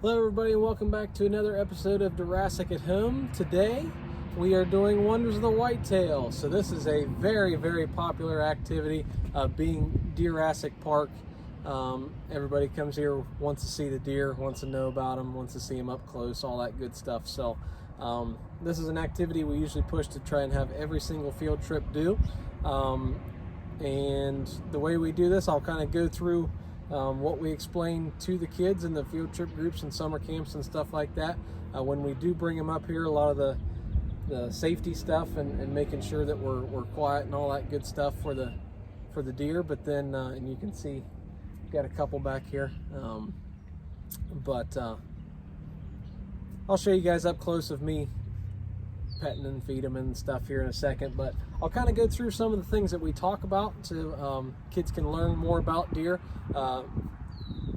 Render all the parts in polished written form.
Hello everybody and welcome back to another episode of Deerassic at Home. Today we are doing Wonders of the Whitetail. So this is a very popular activity, being Deerassic Park. Everybody comes here, wants to see the deer, wants to know about them, wants to see them up close, all that good stuff. So this is an activity we usually push to try and have every single field trip do. And the way we do this, I'll kind of go through what we explain to the kids in the field trip groups and summer camps and stuff like that. When we do bring them up here, a lot of the safety stuff and making sure that we're quiet and all that good stuff for the deer. But then, and you can see, got a couple back here. I'll show you guys up close of me petting and feed them and stuff here in a second. But I'll kind of go through some of the things that we talk about so kids can learn more about deer.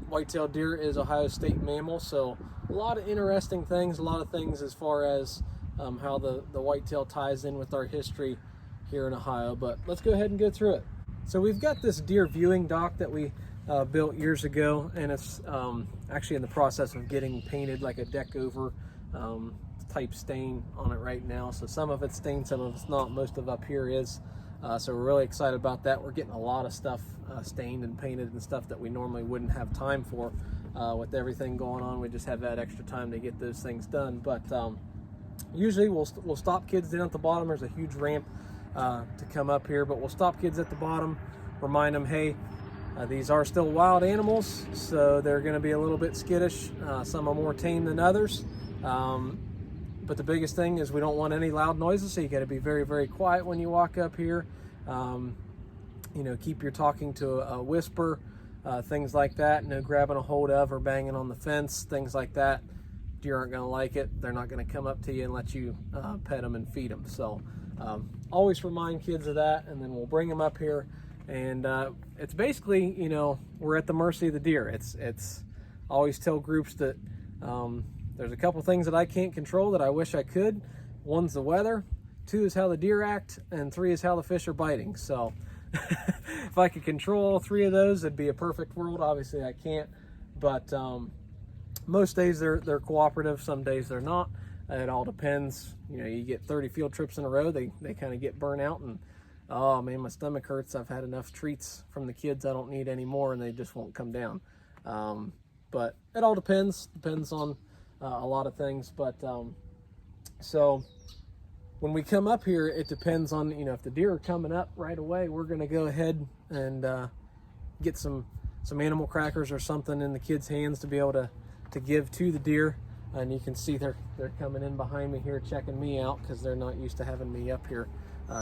Whitetail deer is Ohio state mammal, so a lot of interesting things, a lot of things as far as how the whitetail ties in with our history here in Ohio. But let's go ahead and go through it. So we've got this deer viewing dock that we built years ago, and it's actually in the process of getting painted like a deck over type stain on it right now. So some of it's stained, some of it's not. Most of up here is. So we're really excited about that. We're getting a lot of stuff stained and painted and stuff that we normally wouldn't have time for with everything going on. We just have that extra time to get those things done. But usually we'll stop kids down at the bottom. There's a huge ramp to come up here, but we'll stop kids at the bottom, remind them, hey, these are still wild animals, so they're going to be a little bit skittish. Some are more tame than others. But the biggest thing is we don't want any loud noises, so you got to be very quiet when you walk up here. You know, keep your talking to a whisper, things like that. No grabbing a hold of or banging on the fence, things like that. Deer aren't going to like it. They're not going to come up to you and let you pet them and feed them. So always remind kids of that, and then we'll bring them up here. And it's basically, you know, we're at the mercy of the deer. It's always tell groups that there's a couple things that I can't control that I wish I could. One's the weather, 2 is how the deer act, and 3 is how the fish are biting. So if I could control all 3 of those, it'd be a perfect world. Obviously I can't, but most days they're cooperative, some days they're not. It all depends. You know, you get 30 field trips in a row, they kind of get burnt out, and oh man, my stomach hurts. I've had enough treats from the kids, I don't need any more, and they just won't come down. But it all depends on a lot of things. But so when we come up here, it depends on, you know, if the deer are coming up right away, we're going to go ahead and get some animal crackers or something in the kids' hands to be able to give to the deer. And you can see they're coming in behind me here, checking me out because they're not used to having me up here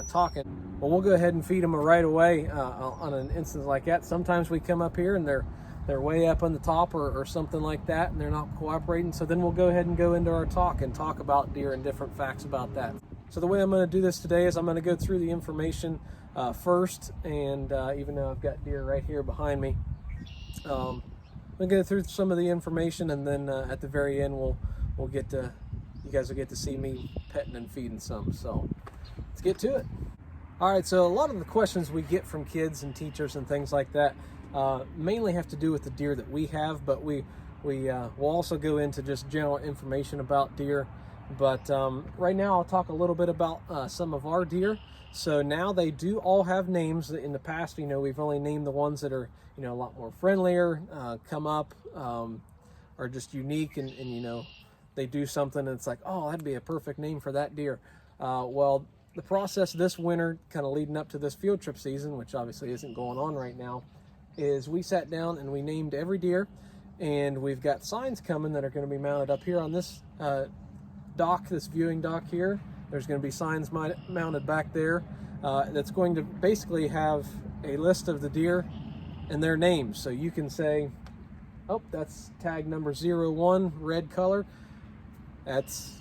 talking. Well, we'll go ahead and feed them right away on an instance like that. Sometimes we come up here and they're way up on the top or something like that, and they're not cooperating. So then we'll go ahead and go into our talk and talk about deer and different facts about that. So the way I'm going to do this today is I'm going to go through the information first, and even though I've got deer right here behind me, I'm going to go through some of the information, and then at the very end we'll get to, you guys will get to see me petting and feeding some. So let's get to it. All right, so a lot of the questions we get from kids and teachers and things like that mainly have to do with the deer that we have, but we'll also go into just general information about deer. But right now I'll talk a little bit about some of our deer. So now they do all have names. In the past, you know, we've only named the ones that are, you know, a lot more friendlier, come up, are just unique, and you know, they do something and it's like, oh, that'd be a perfect name for that deer. Well, the process this winter, kind of leading up to this field trip season, which obviously isn't going on right now, is we sat down and we named every deer, and we've got signs coming that are going to be mounted up here on this dock, this viewing dock here. There's going to be signs mounted back there that's going to basically have a list of the deer and their names. So you can say, oh, that's tag number 01, red color. That's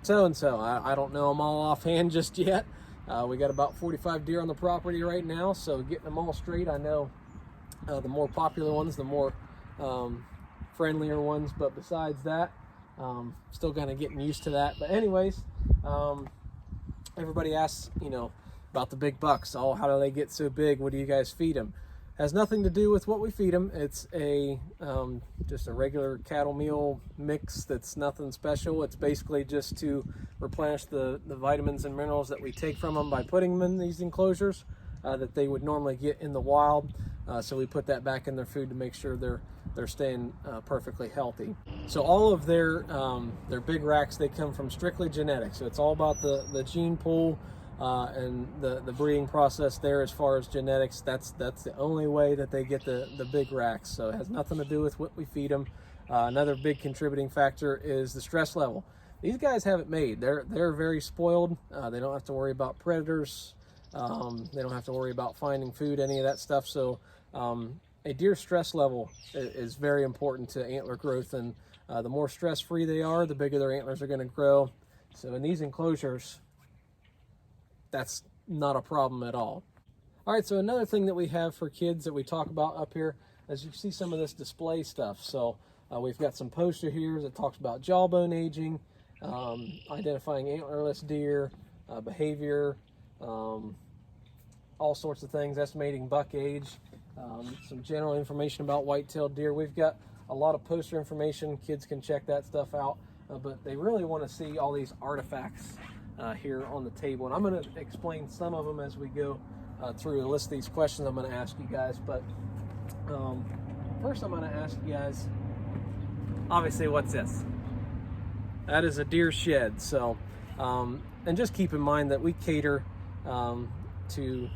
so-and-so. I don't know them all offhand just yet. We got about 45 deer on the property right now, so getting them all straight, I know the more popular ones, the more friendlier ones, but besides that, still kind of getting used to that. But anyways, everybody asks, you know, about the big bucks. Oh, how do they get so big? What do you guys feed them? Has nothing to do with what we feed them. It's a just a regular cattle meal mix that's nothing special. It's basically just to replenish the vitamins and minerals that we take from them by putting them in these enclosures that they would normally get in the wild. So we put that back in their food to make sure they're staying perfectly healthy. So all of their big racks, they come from strictly genetics. So it's all about the gene pool and the breeding process there. As far as genetics, that's the only way that they get the big racks. So it has nothing to do with what we feed them. Another big contributing factor is the stress level. These guys have it made. They're very spoiled. They don't have to worry about predators. They don't have to worry about finding food, any of that stuff. So a deer stress level is very important to antler growth, and the more stress-free they are, the bigger their antlers are going to grow. So in these enclosures, that's not a problem at all. All right, so another thing that we have for kids that we talk about up here is you see some of this display stuff. So we've got some poster here that talks about jawbone aging, identifying antlerless deer, behavior, all sorts of things, estimating buck age, some general information about white-tailed deer. We've got a lot of poster information. Kids can check that stuff out, but they really want to see all these artifacts here on the table, and I'm going to explain some of them as we go through a list of these questions I'm going to ask you guys. But first I'm going to ask you guys, obviously, what's this? That is a deer shed. So and just keep in mind that we cater to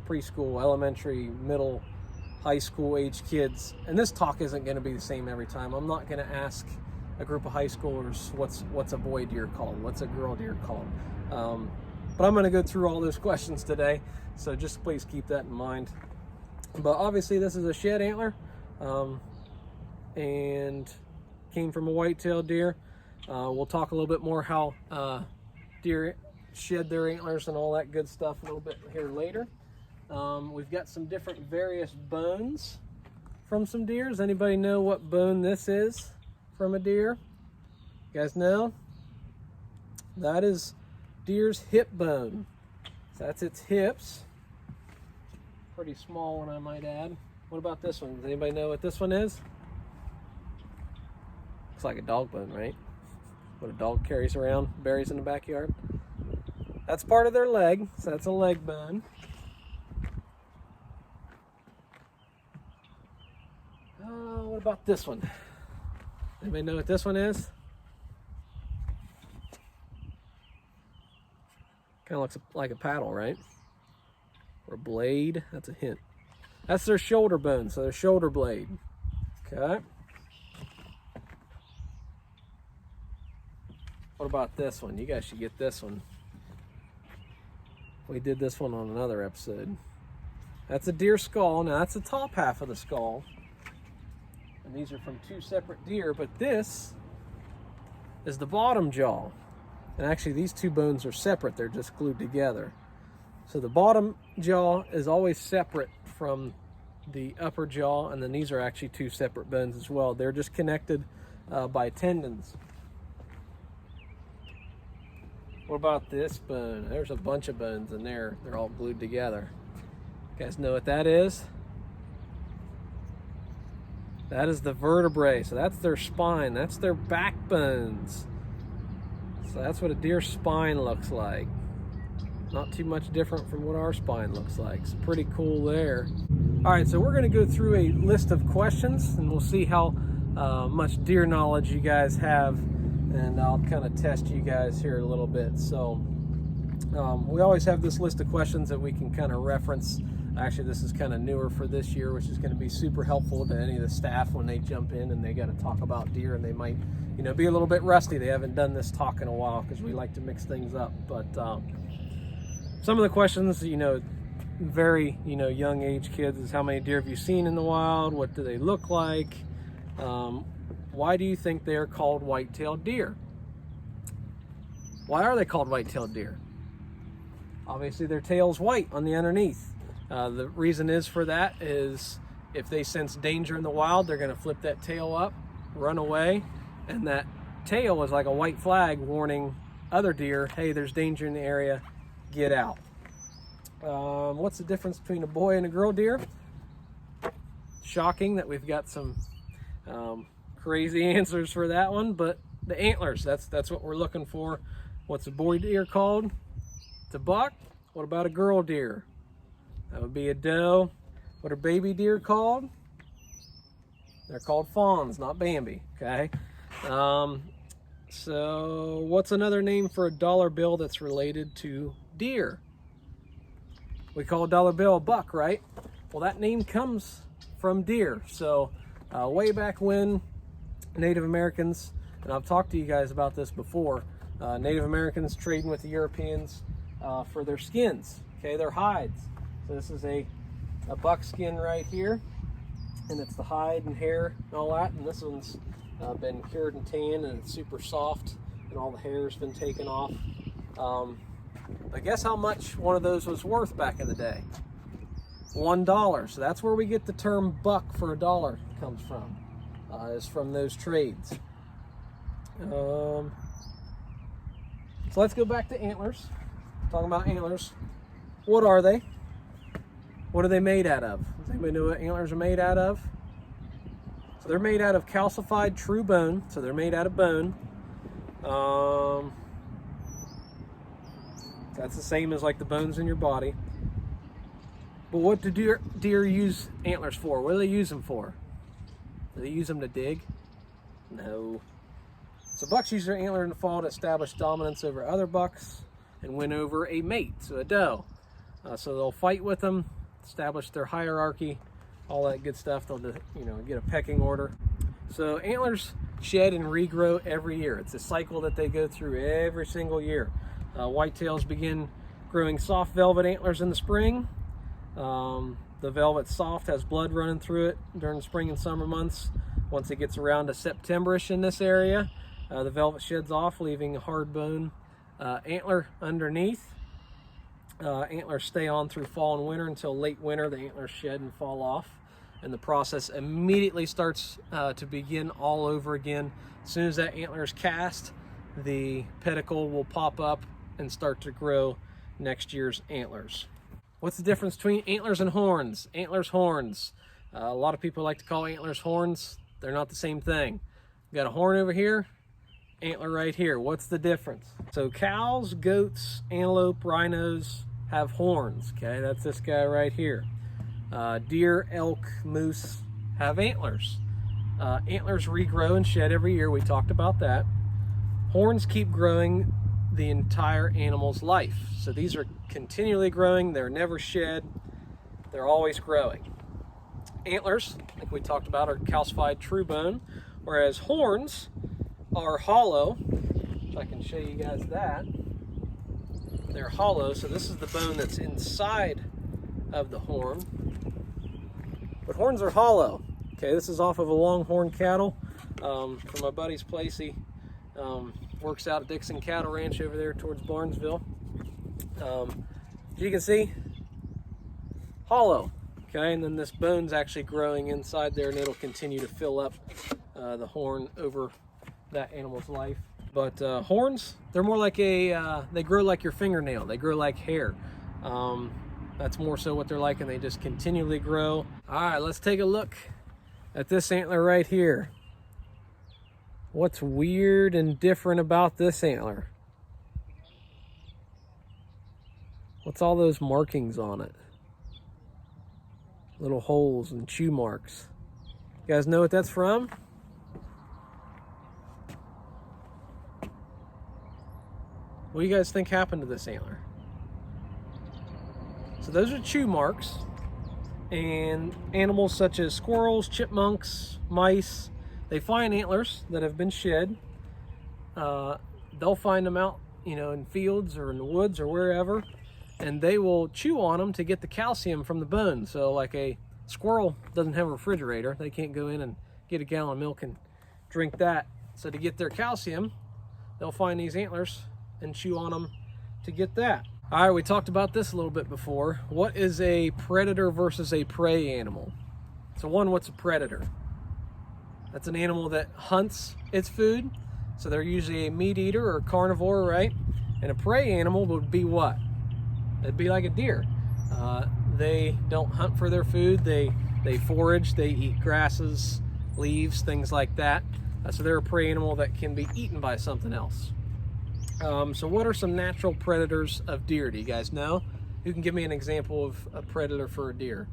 preschool, elementary, middle, high school age kids, and this talk isn't going to be the same every time. I'm not going to ask a group of high schoolers what's a boy deer called, what's a girl deer called, but I'm going to go through all those questions today, so just please keep that in mind. But obviously this is a shed antler, and came from a white-tailed deer. We'll talk a little bit more how deer shed their antlers and all that good stuff a little bit here later. We've got some different various bones from some deer. Does anybody know what bone this is from a deer? You guys know? That is deer's hip bone. So that's its hips. Pretty small one, I might add. What about this one? Does anybody know what this one is? Looks like a dog bone, right? What a dog carries around, buries in the backyard. That's part of their leg, so that's a leg bone. What about this one? Anybody know what this one is? Kind of looks like a paddle, right? Or a blade. That's a hint. That's their shoulder bone, so their shoulder blade. Okay. What about this one? You guys should get this one. We did this one on another episode. That's a deer skull. Now that's the top half of the skull. And these are from two separate deer, but this is the bottom jaw. And actually these two bones are separate. They're just glued together. So the bottom jaw is always separate from the upper jaw, and then these are actually two separate bones as well. They're just connected by tendons. What about this bone? There's a bunch of bones in there. They're all glued together. You guys know what that is? That is the vertebrae. So that's their spine. That's their backbones. So that's what a deer's spine looks like. Not too much different from what our spine looks like. It's pretty cool there. All right, so we're going to go through a list of questions, and we'll see how much deer knowledge you guys have, and I'll kind of test you guys here a little bit. So we always have this list of questions that we can kind of reference. Actually, this is kind of newer for this year, which is going to be super helpful to any of the staff when they jump in and they got to talk about deer, and they might, you know, be a little bit rusty. They haven't done this talk in a while because we like to mix things up. But some of the questions, you know, very, you know, young age kids is: how many deer have you seen in the wild? What do they look like? Why do you think they are called white-tailed deer? Why are they called white-tailed deer? Obviously, their tail's white on the underneath. The reason is for that is if they sense danger in the wild, they're going to flip that tail up, run away, and that tail is like a white flag warning other deer, hey, there's danger in the area, get out. What's the difference between a boy and a girl deer? shocking that we've got some crazy answers for that one, but the antlers, that's what we're looking for. What's a boy deer called? It's a buck. What about a girl deer? That would be a doe. What are baby deer called? They're called fawns, not Bambi, okay? So what's another name for a dollar bill that's related to deer? We call a dollar bill a buck, right? Well, that name comes from deer. So way back when, Native Americans, and I've talked to you guys about this before, Native Americans trading with the Europeans for their skins, okay, their hides. So this is a buckskin right here, and it's the hide and hair and all that, and this one's been cured and tanned, and it's super soft, and all the hair's been taken off. But guess how much one of those was worth back in the day? $1. So that's where we get the term buck for a dollar comes from, is from those trades. So let's go back to antlers. Talking about antlers. What are they? What are they made out of? Does anybody know what antlers are made out of? So they're made out of calcified true bone. So they're made out of bone. That's the same as like the bones in your body. But what do deer use antlers for? What do they use them for? Do they use them to dig? No. So bucks use their antler in the fall to establish dominance over other bucks and win over a mate, so a doe. So they'll fight with them, establish their hierarchy, all that good stuff. They'll, get a pecking order. So antlers shed and regrow every year. It's a cycle that they go through every single year. Whitetails begin growing soft velvet antlers in the spring. The velvet's soft, has blood running through it during the spring and summer months. Once it gets around to September-ish in this area, the velvet sheds off, leaving a hard bone antler underneath. Antlers stay on through fall and winter until late winter. The antlers shed and fall off, and the process immediately starts to begin all over again. As soon as that antler is cast, the pedicle will pop up and start to grow next year's antlers. What's the difference between antlers and horns? Antlers, horns. A lot of people like to call antlers horns. They're not the same thing. We've got a horn over here, antler right here. What's the difference? So cows, goats, antelope, rhinos have horns, okay? That's this guy right here. Deer, elk, moose have antlers. Antlers regrow and shed every year. We talked about that. Horns keep growing the entire animal's life. So these are continually growing. They're never shed. They're always growing. Antlers, like we talked about, are calcified true bone, whereas horns are hollow, which I can show you guys that. They're hollow, so this is the bone that's inside of the horn. But horns are hollow. Okay, this is off of a longhorn cattle from my buddy's place. He works out at Dixon Cattle Ranch over there towards Barnesville. As you can see, hollow. Okay, and then this bone's actually growing inside there, and it'll continue to fill up the horn over that animal's life. But horns, they're more like they grow like your fingernail. They grow like hair. That's more so what they're like, and they just continually grow. All right, let's take a look at this antler right here. What's weird and different about this antler? What's all those markings on it? Little holes and chew marks. You guys know what that's from? What do you guys think happened to this antler? So those are chew marks, and animals such as squirrels, chipmunks, mice, they find antlers that have been shed. They'll find them out, in fields or in the woods or wherever, and they will chew on them to get the calcium from the bone. So like a squirrel doesn't have a refrigerator. They can't go in and get a gallon of milk and drink that. So to get their calcium, they'll find these antlers and chew on them to get that. All right, we talked about this a little bit before. What is a predator versus a prey animal? So what's a predator? That's an animal that hunts its food. So they're usually a meat eater or carnivore, right? And a prey animal would be what? It'd be like a deer. They don't hunt for their food. They They forage, they eat grasses, leaves, things like that. So they're a prey animal that can be eaten by something else. So what are some natural predators of deer? Do you guys know? Who can give me an example of a predator for a deer?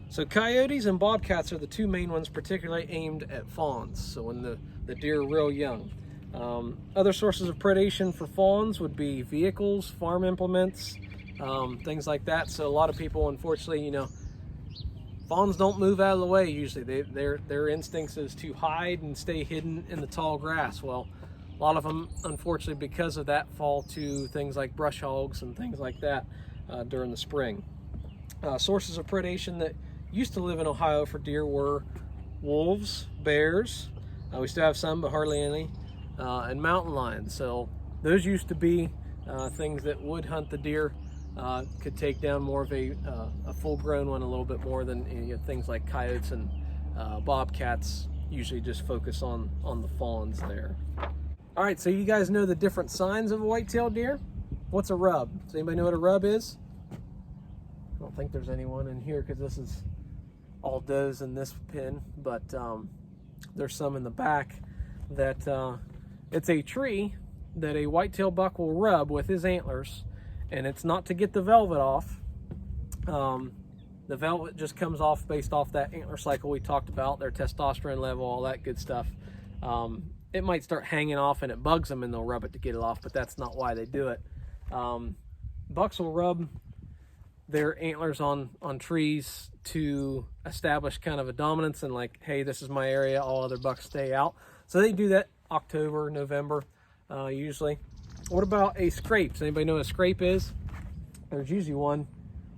So coyotes and bobcats are the two main ones, particularly aimed at fawns, so when the deer are real young. Other sources of predation for fawns would be vehicles, farm implements, things like that. So a lot of people, unfortunately, fawns don't move out of the way usually. Their instincts is to hide and stay hidden in the tall grass. Well, a lot of them, unfortunately, because of that, fall to things like brush hogs and things like that during the spring. Sources of predation that used to live in Ohio for deer were wolves, bears, we still have some but hardly any, and mountain lions. So those used to be things that would hunt the deer, could take down more of a full-grown one a little bit more than things like coyotes and bobcats usually just focus on the fawns there. All right, so you guys know the different signs of a white-tailed deer. What's a rub? Does anybody know what a rub is? I don't think there's anyone in here because this is all does in this pen, but there's some in the back that it's a tree that a white-tailed buck will rub with his antlers, and it's not to get the velvet off. The velvet just comes off based off that antler cycle we talked about, their testosterone level, all that good stuff. It might start hanging off and it bugs them and they'll rub it to get it off, but that's not why they do it. Bucks will rub their antlers on trees to establish kind of a dominance and like, hey, this is my area, all other bucks stay out. So they do that October, November, usually. What about a scrape? Does anybody know what a scrape is? There's usually one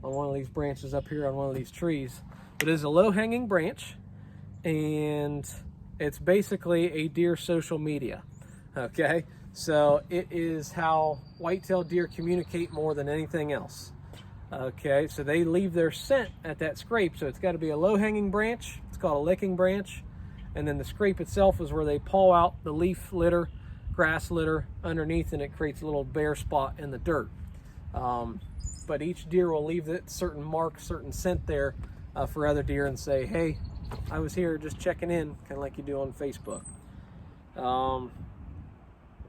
on one of these branches up here on one of these trees. It is a low-hanging branch, and it's basically a deer social media, okay? So it is how white-tailed deer communicate more than anything else. Okay, so they leave their scent at that scrape. So it's got to be a low-hanging branch. It's called a licking branch. And then the scrape itself is where they paw out the leaf litter, grass litter underneath, and it creates a little bare spot in the dirt. But each deer will leave that certain mark, certain scent there for other deer and say, hey, I was here just checking in, kind of like you do on Facebook.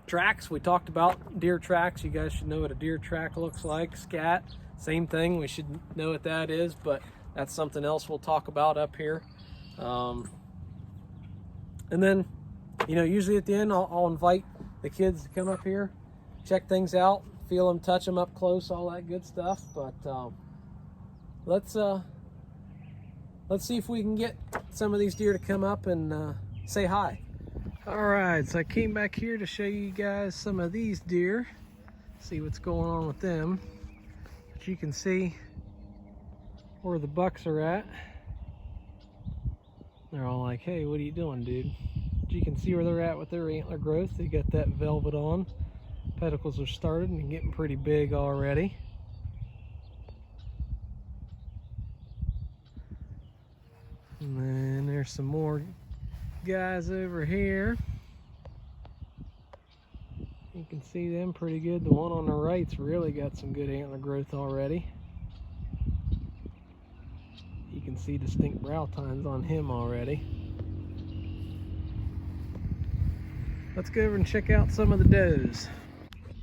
Tracks, we talked about deer tracks. You guys should know what a deer track looks like. Scat, same thing, we should know what that is, but that's something else we'll talk about up here. And then, usually at the end, I'll invite the kids to come up here, check things out, feel them, touch them up close, all that good stuff. But let's see if we can get some of these deer to come up and say hi. All right, so I came back here to show you guys some of these deer, see what's going on with them. But you can see where the bucks are at. They're all like, hey, what are you doing, dude? But you can see where they're at with their antler growth. They got that velvet on. Pedicles are started and getting pretty big already. And then there's some more guys over here. You can see them pretty good. The one on the right's really got some good antler growth already. You can see distinct brow tines on him already. Let's go over and check out some of the does.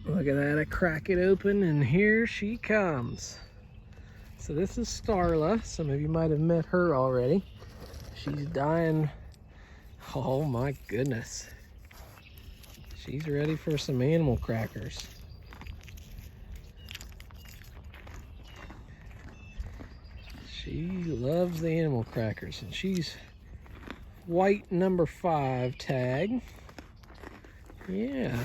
Look at that, I crack it open and here she comes. So this is Starla. Some of you might have met her already. She's dying. Oh my goodness. She's ready for some animal crackers. She loves the animal crackers, and she's white number 5 tag. Yeah.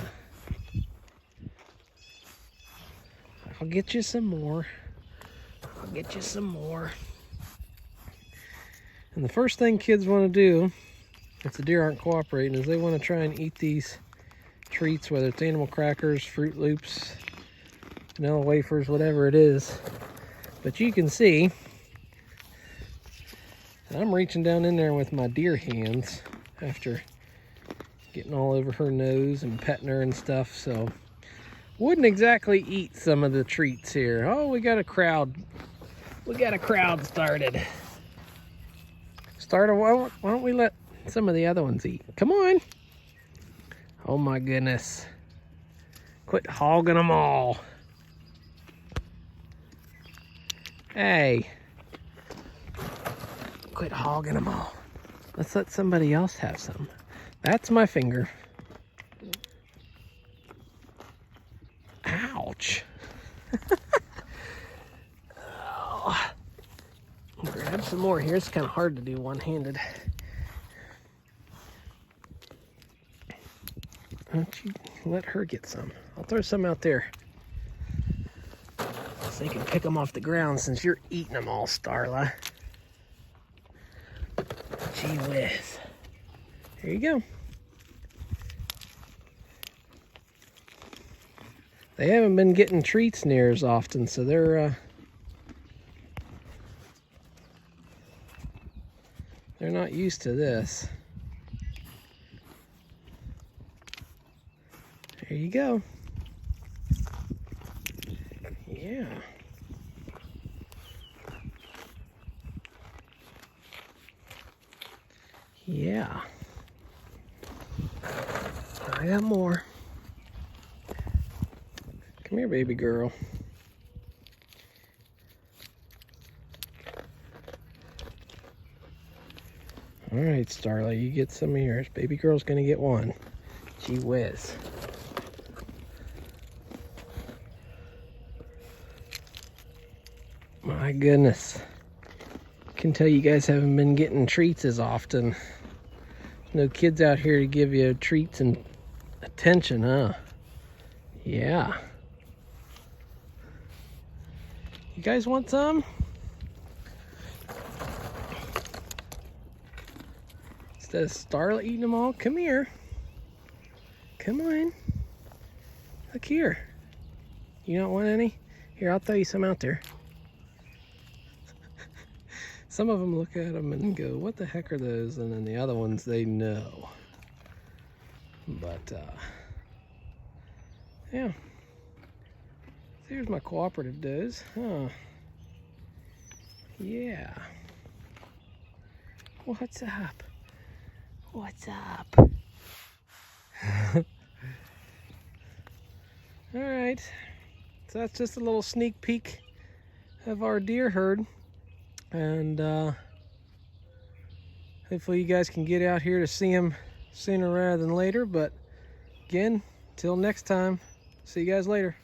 I'll get you some more. I'll get you some more. And the first thing kids want to do, if the deer aren't cooperating, is they want to try and eat these treats, whether it's animal crackers, Fruit Loops, vanilla wafers, whatever it is. But you can see that I'm reaching down in there with my deer hands after getting all over her nose and petting her and stuff. So wouldn't exactly eat some of the treats here. Oh, we got a crowd. We got a crowd started. Why don't we let some of the other ones eat? Come on. Oh my goodness. Quit hogging them all. Hey. Quit hogging them all. Let's let somebody else have some. That's my finger. Ouch. Oh. Grab some more here. It's kind of hard to do one-handed. Why don't you let her get some? I'll throw some out there so you can pick them off the ground since you're eating them all, Starla. Gee whiz. There you go. They haven't been getting treats near as often, so they're not used to this. There you go. Yeah. Yeah. I got more. Come here, baby girl. All right, Starla, you get some of yours. Baby girl's gonna get one. Gee whiz. My goodness. Can tell you guys haven't been getting treats as often. No kids out here to give you treats and attention, huh? Yeah. You guys want some? Instead of Starla eating them all, come here. Come on. Look here. You don't want any? Here, I'll throw you some out there. Some of them look at them and go, what the heck are those? And then the other ones, they know. But, yeah. Here's my cooperative does. Huh. Yeah. What's up? What's up? All right. So that's just a little sneak peek of our deer herd. And hopefully you guys can get out here to see them sooner rather than later. But again, till next time, see you guys later.